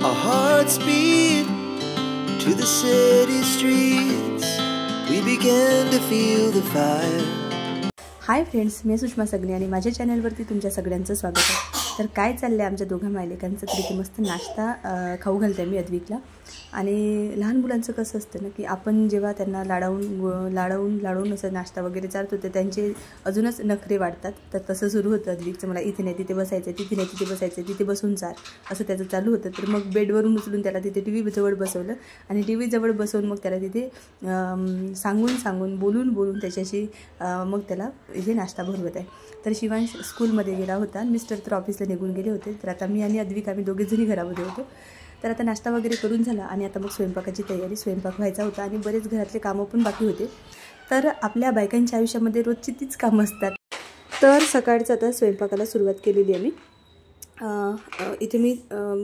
Our hearts beat to the city streets. We began to feel the fire. Hi friends, मी सुषमा सगणे आणि माझ्या चॅनलवरती तुमच्या सगळ्यांचं स्वागत आहे। तर काय चाललं आहे आमच्या दोघा मायलेकांचं तरी की मस्त नाश्ता खाऊ घालते मी अद्विकला। आणि लहान मुलांचं कसं असतं ना की आपण जेव्हा त्यांना लाडवून असं नाश्ता वगैरे चालतो तर त्यांचे अजूनच नखरे वाढतात। तर तसं सुरू होतं अद्विकचं, मला इथे नाही तिथे बसायचं, तिथे नाही तिथे बसायचं, तिथे बसून चाल असं त्याचं चालू होतं। तर मग बेडवरून उचलून त्याला तिथे टीव्ही जवळ बसवलं आणि टीव्ही जवळ बसवून मग त्याला तिथे सांगून बोलून त्याच्याशी मग त्याला इथे नाश्ता भरवत आहे। तर शिवांश स्कूलमध्ये गेला होता, मिस्टर तर ऑफिसला निघून गेले होते। तर आता मी आणि अद्विक आम्ही दोघेजणी घरामध्ये होतो। तर आता नाश्ता वगैरे करून झाला आणि आता मग स्वयंपाकाची तयारी, स्वयंपाक व्हायचा होता आणि बरेच घरातले कामं पण बाकी होते। तर आपल्या बायकांच्या आयुष्यामध्ये रोजची तीच कामं असतात। तर सकाळचं आता स्वयंपाकाला सुरुवात केलेली आहे मी। इथे मी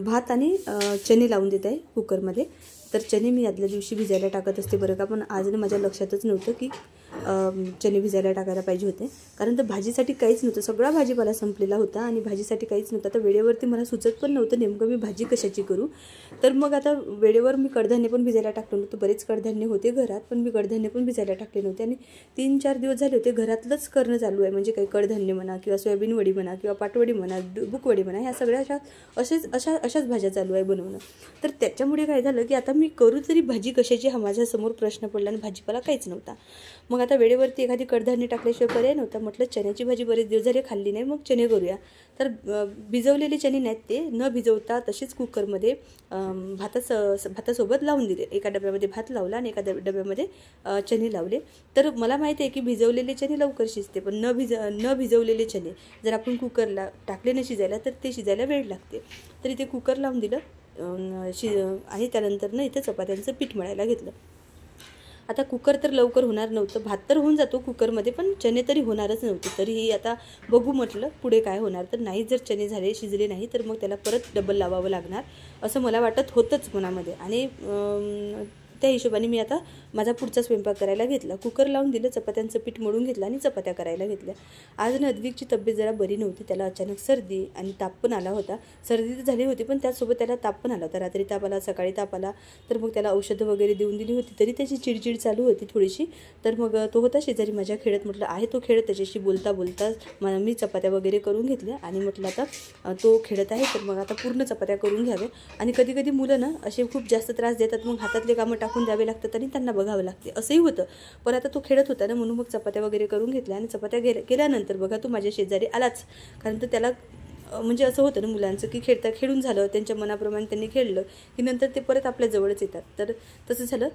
भात आणि चणे लावून देत आहे कुकरमध्ये। तर चणे मी आदल्या दिवशी भिजायला टाकत असते बरं का, पण आज माझ्या लक्षातच नव्हतं की चणे भिजायला टाकायला पाहिजे होते, कारण तर भाजीसाठी काहीच नव्हतं, सगळा भाजीपाला संपलेला होता आणि भाजीसाठी काहीच नव्हतं। तर वेळेवरती मला सुचत पण नव्हतं नेमकं मी भाजी कशाची करू। तर मग आता वेळेवर मी कडधान्य पण भिजायला टाकलं नव्हतं, बरेच कडधान्य होते घरात पण मी कडधान्य पण भिजायला टाकले नव्हते। आणि 3-4 दिवस झाले होते घरातलंच करणं चालू आहे, म्हणजे काही कडधान्य म्हणा किंवा सोयाबीन वडी म्हणा किंवा पाटवडी म्हणा, बुकवडी म्हणा, ह्या सगळ्या अशाच भाज्या चालू आहे बनवणं। तर त्याच्यामुळे काय झालं की आता मी करू तरी भाजी कशाची हा माझ्यासमोर प्रश्न पडला आणि भाजीपाला काहीच नव्हता। मग आता वेळेवरती एखादी कडधान्य टाकल्याशिवाय पर्याय नव्हता। म्हटलं चण्याची भाजी बरेच दिवस झाले खाल्ली नाही, मग चणे करूया। तर भिजवलेले चणे नाहीत ते न भिजवता तसेच कुकरमध्ये भातासोबत लावून दिले। एका डब्यामध्ये भात लावला आणि एका डब्यामध्ये चणे लावले। तर मला माहिती आहे की भिजवलेले चणे लवकर शिजते, पण न भिजवलेले चणे जर आपण कुकरला टाकले न शिजायला तर ते शिजायला वेळ लागते। तर इथे कुकर लावून दिलं आणि त्यानंतर ना इथे चपात्यांचं पीठ मळायला घेतलं। आता कुकर तर लवकर होणार नव्हतं, भात तर होऊन जातो कुकरमध्ये पण चणे तरी होणारच नव्हते। तरीही आता बघू म्हटलं पुढे काय होणार। तर नाही जर चणे शिजले नाही तर मग त्याला परत डबल लावावं लागणार असं मला वाटत होतंच मनामध्ये। आणि त्या हिशोबाने मी आता माझा पुढचा स्वयंपाक करायला घेतला। कुकर लावून दिलं, चपात्यांचं पीठ मळून घेतलं आणि चपात्या करायला घेतल्या। आज ना अद्विकची तब्येत जरा बरी नव्हती, त्याला अचानक सर्दी आणि ताप पण आला होता। सर्दी तर झाली होती पण त्यासोबत त्याला ताप पण आला होता, रात्री ताप आला, सकाळी ताप आला। तर मग त्याला औषधं वगैरे देऊन दिली होती तरी त्याची चिडचिड चालू होती थोडीशी। तर मग तो होता शेजारी माझ्या खेळत, म्हटलं आहे तो खेळत, त्याच्याशी बोलता मी चपात्या वगैरे करून घेतल्या आणि म्हटलं आता तो खेळत आहे तर मग आता पूर्ण चपात्या करून घ्याव्या। आणि कधी कधी मुलं ना असे खूप जास्त त्रास देतात, मग हातातले कामं टाकून द्यावे लागतात आणि त्यांना बघावं लागते, असंही होतं। पण आता तो खेळत होता ना म्हणून मग चपात्या वगैरे करून घेतल्या आणि चपात्या केल्यानंतर बघा तो माझ्या शेजारी आलाच, कारण तर त्याला म्हणजे असं होतं ना मुलांचं की खेळून झालं त्यांच्या मनाप्रमाणे त्यांनी खेळलं की नंतर ते परत आपल्या जवळच येतात। तर तसं झालं।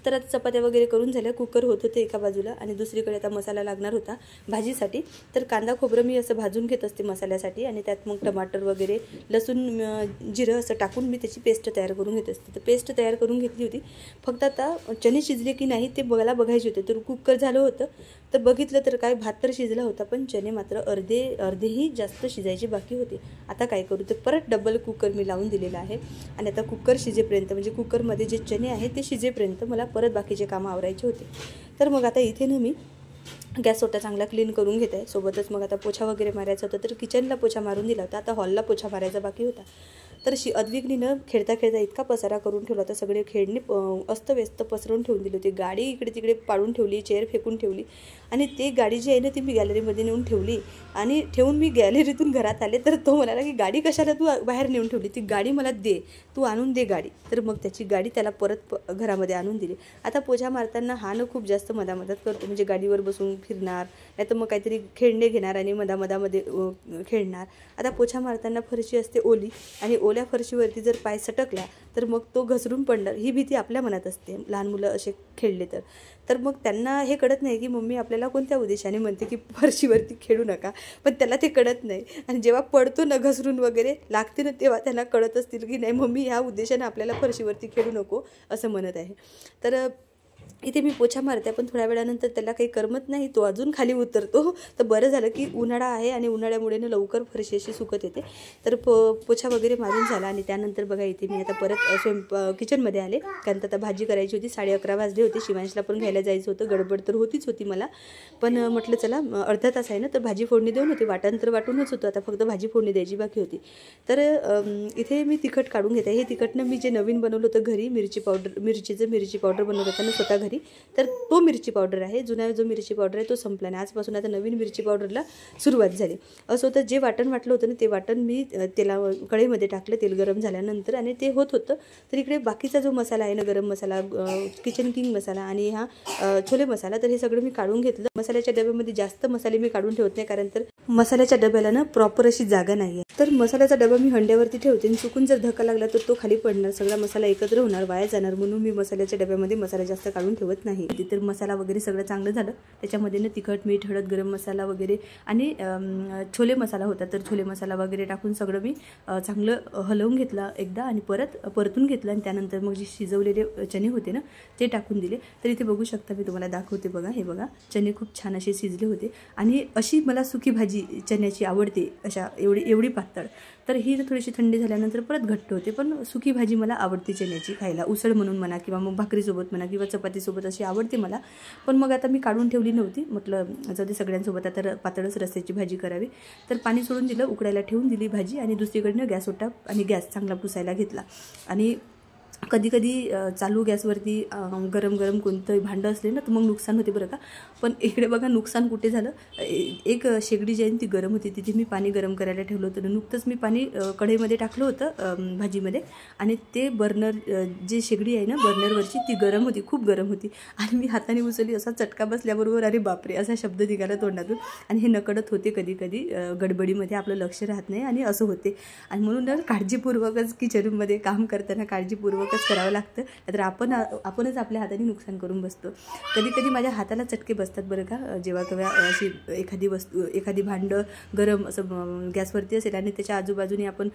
तर आता चपात्या वगैरे करून झाल्या, कुकर होत होते एका बाजूला आणि दुसरीकडे आता मसाला लागणार होता भाजीसाठी। तर कांदा खोबरं मी असं भाजून घेत असते मसाल्यासाठी आणि त्यात मग टमाटर वगैरे लसूण जिरं असं टाकून मी त्याची पेस्ट तयार करून घेत असते। तर पेस्ट तयार करून घेतली होती, फक्त आता चणे शिजले की नाही ते बघायचे होते। तर कुकर झालं होतं तर बघितलं तर काय भात तर शिजला होता पण चणे मात्र अर्धेही जास्त शिजायचे बाकी होते। आता काय करू, तर परत डबल कुकर मी लावून दिलेला आहे आणि आता कुकर शिजेपर्यंत म्हणजे कुकरमध्ये जे चणे आहेत ते शिजेपर्यंत मला परत बाकीचे कामं आवरायचे होते। तर मग आता इथे ना मी गॅस ओटा चांगला क्लीन करून घेत आहे, सोबतच मग आता पोछा वगैरे मारायचा होता। तर किचनला पोछा मारून दिला होता, आता हॉलला पोछा मारायचा बाकी होता। तर अद्विकने खेळता इतका पसारा करून ठेवला होता, सगळे खेळणी अस्तव्यस्त पसरून ठेवून दिली होती, गाडी इकडे तिकडे पाडून ठेवली, चेअर फेकून ठेवली आणि ती गाडी जी आहे ना ती मी गॅलरीमध्ये नेऊन ठेवली आणि ठेवून मी गॅलरीतून घरात आले तर तो म्हणाला की गाडी कशाला तू बाहेर नेऊन ठेवली, ती गाडी मला दे, तू आणून दे गाडी। तर मग त्याची गाडी त्याला परत घरामध्ये आणून दिली। आता पोछा मारताना हा न खूप जास्त मधामधात करतो, म्हणजे गाडीवर बसून फिरणार नाही तर मग काहीतरी खेळणे घेणार आणि मधामध्ये खेळणार। आता पोछा मारताना फरशी असते ओली आणि ओल्या फरशीवरती जर पाय सटकला तर मग तो घसरून पडणार ही भीती आपल्या मनात असते लहान मुलं असे खेळले तर मग त्यांना हे कळत नाही की मम्मी आपल्याला कोणत्या उद्देशाने म्हणते की फरशीवरती खेळू नका, पण त्याला ते कळत नाही। आणि जेव्हा पडतो ना घसरून वगैरे लागते ना तेव्हा त्यांना कळत असतील की नाही मम्मी ह्या उद्देशाने आपल्याला फरशीवरती खेळू नको असं म्हणत आहे। तर इथे मी पोछा मारते, पण थोड्या वेळानंतर त्याला काही करमत नाही, तो अजून खाली उतरतो. तर बरं झालं की उन्हाळा आहे आणि उन्हाळ्यामुळे ना लवकर फरशी अशी सुकत येते. तर पोछा वगैरे मारून झाला आणि त्यानंतर बघा इथे मी आता परत किचनमध्ये आले, कारण आता भाजी करायची होती. 11:30 वाजले होते. शिवांशला पण घ्यायला जायचं होतं. गडबड तर होतीच होती मला, पण म्हटलं चला अर्धा तास आहे ना, तर भाजी फोडणी देऊन होती. वाटण तर वाटूनच होतं, आता फक्त भाजी फोडणी द्यायची बाकी होती. तर इथे मी तिखट काढून घेते. हे तिखटनं मी जे नवीन बनवलं होतं घरी, मिरची पावडर बनवत होता स्वतः घरी, तर तो मिरची पावडर आहे. जुना जो मिरची पावडर आहे तो संपला नाही. आजपासून आता नवीन मिरची पावडरला सुरुवात झाली. असं होतं, जे वाटण वाटलं होतं ना ते वाटण मी तेला कढईमध्ये टाकलं तेल गरम झाल्यानंतर, आणि ते होत होतं. तर इकडे बाकीचा जो मसाला आहे ना, गरम मसाला, किचन किंग मसाला आणि हा छोले मसाला, तर हे सगळं मी काढून घेतलं. मसाल्याच्या डब्यामध्ये जास्त मसाले मी काढून ठेवत नाही, कारण तर मसाल्याच्या डब्याला ना प्रॉपर अशी जागा नाही आहे. तर मसाल्याचा डबा मी हंड्यावरती ठेवते आणि चुकून जर धक्का लागला तर तो खाली पडणार, सगळा मसाला एकत्र होणार, वाया जाणार, म्हणून मी मसाल्याच्या डब्यामध्ये मसाला जास्त काढून ठेवत नाही. तर मसाला वगैरे सगळं चांगलं झालं. त्याच्यामध्ये ना तिखट, मीठ, हळद, गरम मसाला वगैरे आणि छोले मसाला होता, तर छोले मसाला वगैरे टाकून सगळं मी चांगलं हलवून घेतला एकदा आणि परतून घेतलं. आणि त्यानंतर मग जे शिजवलेले चणे होते ना ते टाकून दिले. तर इथे बघू शकता, मी तुम्हाला दाखवते बघा. हे बघा, चणे खूप छान असे शिजले होते. आणि अशी मला सुकी भाजी चण्याची आवडते, अशा एवढी पातळ. तर ही थोडीशी थंडी झाल्यानंतर परत घट्ट होते, पण सुकी भाजी मला आवडते चण्याची खायला, उसळ म्हणून म्हणा किंवा मग भाकरीसोबत म्हणा किंवा चपातीसोबत अशी आवडते मला. पण मग आता मी काढून ठेवली नव्हती, म्हटलं जाऊ दे सगळ्यांसोबत आता पातळच रस्स्याची भाजी करावी. तर पाणी सोडून दिलं, उकडायला ठेवून दिली भाजी आणि दुसरीकडनं गॅस ओटा आणि गॅस चांगला पुसायला घेतला. आणि कधी कधी चालू गॅसवरती गरम कोणतं भांडं असले ना तर मग नुकसान होते बरं का. पण इकडे बघा नुकसान कुठे झालं, एक शेगडी जी आहे ती गरम होती, तिथे मी पाणी गरम करायला ठेवलं होतं. नुकतंच मी पाणी कढईमध्ये टाकलं होतं भाजीमध्ये, आणि ते बर्नर जे शेगडी आहे ना बर्नरवरची ती गरम होती, खूप गरम होती. आणि मी हाताने उचलली, असा चटका बसल्याबरोबर अरे बापरे असा शब्द निघाला तोंडातून. आणि हे नकळत होते, कधी कधी गडबडीमध्ये आपलं लक्ष राहत नाही आणि असं होते. आणि म्हणून काळजीपूर्वकच किचनमध्ये काम करताना काळजीपूर्वकच करावं लागतं, तर आपणच आपल्या हाताने नुकसान करून बसतो. कधी कधी माझ्या हाताला चटके बसतात बरं का, जेव्हा केव्हा अशी एखादी भांडं गरम असं गॅसवरती असेल आणि त्याच्या आजूबाजूने आपण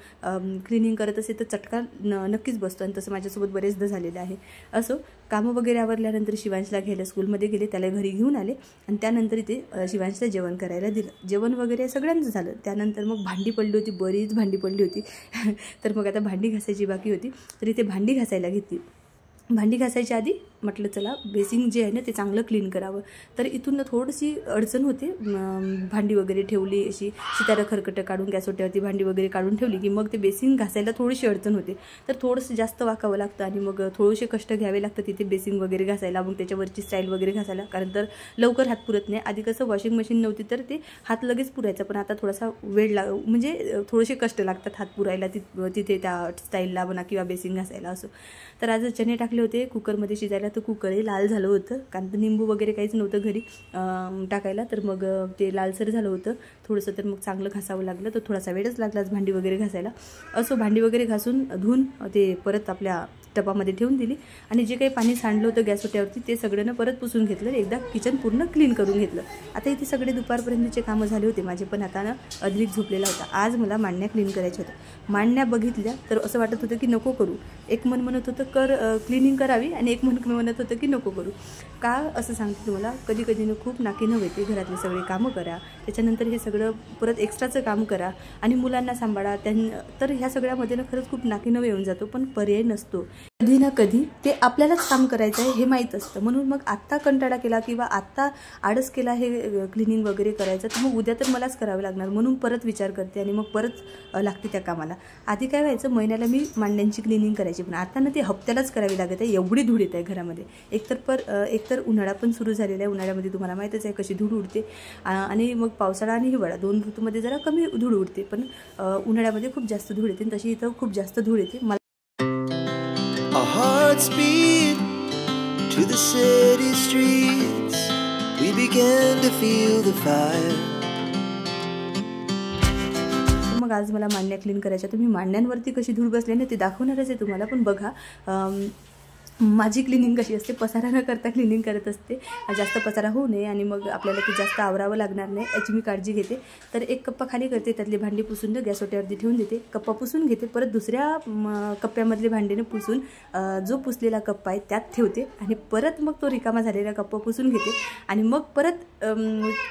क्लिनिंग करत असेल तर चटका नक्कीच बसतो. आणि तसं माझ्यासोबत बरेचदा झालेलं आहे. असो, कामं वगैरे आवरल्यानंतर शिवांशला घ्यायला स्कूलमध्ये गेले, त्याला घरी घेऊन आले आणि त्यानंतर इथे शिवांशला जेवण करायला दिलं. जेवण वगैरे सगळ्यांचं झालं. त्यानंतर मग भांडी पडली होती, बरीच भांडी पडली होती. तर मग आता भांडी घासायची बाकी होती, तर इथे भांडी घासायला घेतली. भांडी घासायच्या आधी म्हटलं चला बेसिंग जे आहे ना ते चांगलं क्लीन करावं. तर इथून थोडीशी अडचण होते, भांडी वगैरे ठेवली अशी सितारा खरकटं काढून गॅसोट्यावरती भांडी वगैरे काढून ठेवली की मग ते बेसिंग घासायला थोडीशी अडचण होते. तर थोडंसं जास्त वाकावं लागतं आणि मग थोडेसे कष्ट घ्यावे लागतं तिथे बेसिंग वगैरे घासायला, मग त्याच्यावरची स्टाईल वगैरे घासायला, कारण तर लवकर हात पुरत नाही. आधी कसं वॉशिंग मशीन नव्हती तर ते हात लगेच पुरायचा, पण आता थोडासा वेळ म्हणजे थोडेसे कष्ट लागतात हात पुरायला तिथे त्या स्टाईलला म्हणा किंवा बेसिंग घासायला असं. तर आज चणे टाकले होते कुकरमध्ये शिजायला, तर कुकरही लाल झालं होतं, कारण तर निंबू वगैरे काहीच नव्हतं घरी टाकायला, तर मग ते लालसर झालं होतं थोडंसं. तर मग चांगलं घासावं लागलं, तर थोडासा वेळच लागला भांडी वगैरे घासायला. असं भांडी वगैरे घासून धुवून ते परत आपल्या टपामध्ये ठेवून दिली. आणि जे काही पाणी सांडलं होतं गॅसोट्यावरती ते सगळ्यांना परत पुसून घेतलं, एकदा किचन पूर्ण क्लीन करून घेतलं. आता इथे सगळे दुपारपर्यंतचे कामं झाले होते माझे, पण आता ना अद्विक झोपलेला होता. आज मला मांडण्या क्लीन करायच्या होत्या. मांडण्या बघितल्या तर असं वाटत होतं की नको करू. एक मन म्हणत होतं क्लिनिंग करावी आणि एक मन म्हणत होतं की नको करू. का असं सांगते तुम्हाला, कधी कधी खूप नाकीनऊ येते, घरातले सगळे कामं करा, त्याच्यानंतर हे सगळं परत एक्स्ट्राचं काम करा आणि मुलांना सांभाळा. तर ह्या सगळ्यामध्ये ना खरंच खूप नाकीनऊ येऊन जातो, पण पर्याय नसतो. कधी ना कधी ते आपल्यालाच काम करायचं आहे हे माहीत असतं, म्हणून मग आत्ता कंटाळा केला किंवा आत्ता आळस केला हे क्लिनिंग वगैरे करायचं, तर मग उद्या तर मलाच करावं लागणार, म्हणून परत विचार करते आणि मग परत लागते त्या कामाला. आधी काय व्हायचं, महिन्याला मी मांड्यांची क्लिनिंग करायची, पण आता ना ते हप्त्यालाच करावी लागत आहे, एवढी धूळ येत आहे घरामध्ये. एकतर उन्हाळा पण सुरू झालेला आहे. उन्हाळ्यामध्ये तुम्हाला माहीतच आहे कशी धूळ उडते, आणि मग पावसाळा आणि हिवाळा दोन ऋतूमध्ये जरा कमी धूळ उडते, पण उन्हाळ्यामध्ये खूप जास्त धूळ येते. तशी इथं खूप जास्त धूळ येते. Our hearts beat to the city streets. We began to feel the fire. मग आज मला मांडण्या क्लीन करायच्या, तर मी मांडण्यांवरती कशी धूळ बसली ना ते दाखवणारच आहे तुम्हाला. पण बघा, माझी क्लिनिंग कशी असते, पसारा न करता क्लिनिंग करत असते, जास्त पसारा होऊ नये आणि मग आपल्याला ते जास्त आवरावं लागणार नाही याची मी काळजी घेते. तर एक कप्पा खाली करते, त्यातली भांडी पुसून गॅस ओट्यावरती ठेवून देते, कप्पा पुसून घेते, परत दुसऱ्या कप्प्यामधले भांडीने पुसून जो पुसलेला कप्पा आहे त्यात ठेवते आणि परत मग तो रिकामा झालेला कप्पा पुसून घेते आणि मग परत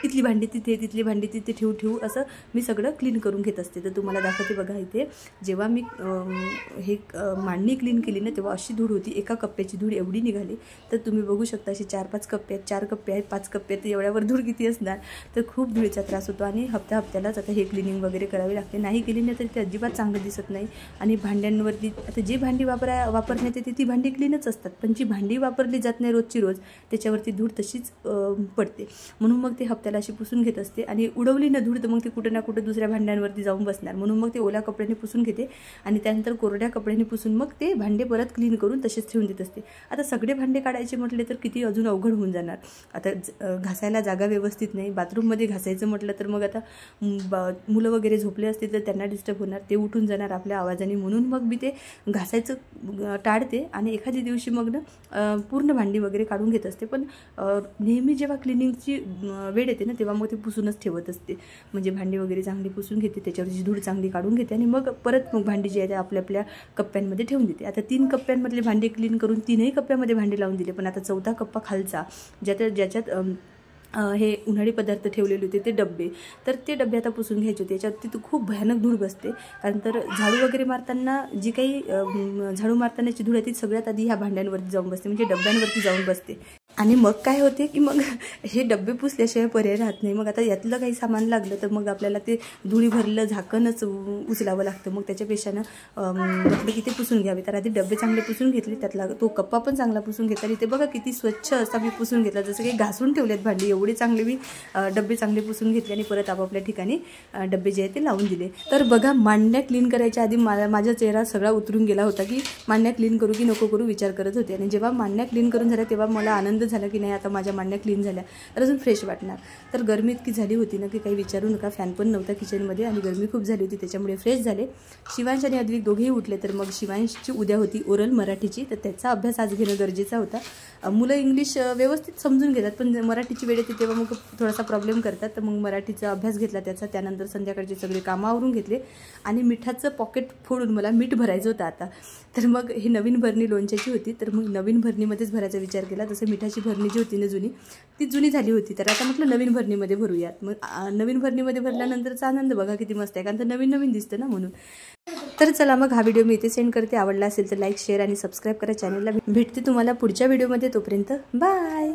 इथली भांडी तिथे तिथली भांडी तिथे ठेवू असं मी सगळं क्लीन करून घेत असते. तर तुम्हाला दाखवते बघा. इथे जेव्हा मी हे मांडणी क्लीन केली ना तेव्हा अशी धूळ होती, एका कप्प्याची धूळ एवढी निघाली. तर तुम्ही बघू शकता अशी 4-5 कप्पे आहेत, 4 कप्पे आहेत, 5 कप्पे आहेत, एवढ्यावर धूळ किती असणार. तर खूप धुळीचा त्रास होतो आणि हप्त्यालाच आता हे क्लिनिंग वगैरे करावी लागते. नाही केली नाही तर ते अजिबात चांगलं दिसत नाही. आणि भांड्यांवरती आता जी भांडी वापरण्यात येते ती भांडी क्लीनच असतात, पण जी भांडी वापरली जात नाही रोजची रोज त्याच्यावरती धूळ तशीच पडते. म्हणून मग ते हप्त्याला अशी पुसून घेत असते आणि उडवली ना धूळ तर मग ती कुठं ना कुठं दुसऱ्या भांड्यांवरती जाऊन बसणार. म्हणून मग ते ओल्या कपड्याने पुसून घेते आणि त्यानंतर कोरड्या कपड्याने पुसून मग ते भांडे परत क्लीन करून तसेच ठेवून देत असते. आता सगळे भांडे काढायचे म्हटले तर किती अजून अवघड होऊन जाणार. आता घासायला जागा व्यवस्थित नाही, बाथरूममध्ये घासायचं म्हटलं तर मग आता मुलं वगैरे झोपले असतील तर त्यांना डिस्टर्ब होणार, ते उठून जाणार आपल्या आवाजाने. म्हणून मग मी ते घासायचं टाळते आणि एखाद्या दिवशी मग ना पूर्ण भांडी वगैरे काढून घेत असते. पण नेहमी जेव्हा क्लिनिंगची वेळ येते ना तेव्हा मग ते पुसूनच ठेवत असते. म्हणजे भांडी वगैरे चांगली पुसून घेते, त्याच्यावरची धूळ चांगली काढून घेते आणि मग परत मग भांडी जी आहे आपल्या आपल्या कप्प्यांमध्ये ठेवून देते. आता 3 कप्प्यांमधले भांडे क्लीन करून 3ही कप्प्यामध्ये भांडी लावून दिले. पण आता 4था कप्पा खालचा ज्याच्यात हे उन्हाळी पदार्थ ठेवलेले होते ते डब्बे, तर ते डब्बे आता पुसून घ्यायचे होते. याच्यावरती तर खूप भयानक धूळ बसते. कारण तर झाडू वगैरे मारताना जी काही झाडू मारतानाची धूळ आहे ती सगळ्यात आधी ह्या भांड्यांवरती जाऊन बसते, म्हणजे डब्यांवरती जाऊन बसते. आणि मग काय होते की मग हे डब्बे पुसल्याशिवाय पर्याय राहत नाही. मग आता यातलं काही सामान लागलं तर मग आपल्याला ते धुळी भरलं झाकणच उचलावं लागतं. मग त्याच्यापेक्षा ना म्हटलं की ते पुसून घ्यावे. तर आधी डब्बे चांगले पुसून घेतले, त्यातला तो कप्पा पण चांगला पुसून घेतला. आणि ते बघा किती स्वच्छ असा मी पुसून घेतला, जसं काही घासून ठेवलेत भांडी, एवढे चांगले मी डब्बे चांगले पुसून घेतले आणि परत आपापल्या ठिकाणी डब्बे जे आहे ते लावून दिले. तर बघा मांडण्या क्लीन करायच्या आधी माझा चेहरा सगळा उतरून गेला होता की मांडण्या क्लीन करू की नको करू विचार करत होते. आणि जेव्हा मांडण्या क्लीन करून झाल्या तेव्हा मला आनंद झाला की नाही आता माझ्या मांडण्या क्लीन झाल्या तर अजून फ्रेश वाटणार. तर गरमी इतकी झाली होती ना की काही विचारू नका, फॅन पण नव्हता किचनमध्ये आणि गरमी खूप झाली होती, त्याच्यामुळे फ्रेश झाले. शिवांश आणि अद्विक दोघेही उठले. तर मग शिवांशची उद्या होती ओरल मराठीची, तर त्याचा अभ्यास आज घेणं गरजेचा होता. मुलं इंग्लिश व्यवस्थित समजून घेतात पण मराठीची वेळ येते तेव्हा मग थोडासा प्रॉब्लेम करतात. तर मग मराठीचा अभ्यास घेतला त्याचा, त्यानंतर संध्याकाळचे सगळे कामं आवरून घेतले आणि मिठाचं पॉकेट फोडून मला मीठ भरायचं होतं आता. तर मग ही नवीन भरणी लोणच्याची होती, तर मग नवीन भरणीमध्येच भरायचा विचार केला. जसं मिठाची भरणी जी होती ना जुनी ती जुनी झाली होती, तर आता म्हटलं नवीन भरणीमध्ये भरूयात. मग नवीन भरणीमध्ये भरल्यानंतरचा आनंद बघा किती मस्त आहे, कारण तर नवीन नवीन दिसतं ना म्हणून. तर चला मग हा व्हिडिओ मी इथे सेंड करते. आवडला असेल तर लाईक शेअर आणि सबस्क्राईब करा चॅनलला. भेटते तुम्हाला पुढच्या व्हिडिओमध्ये, तोपर्यंत बाय.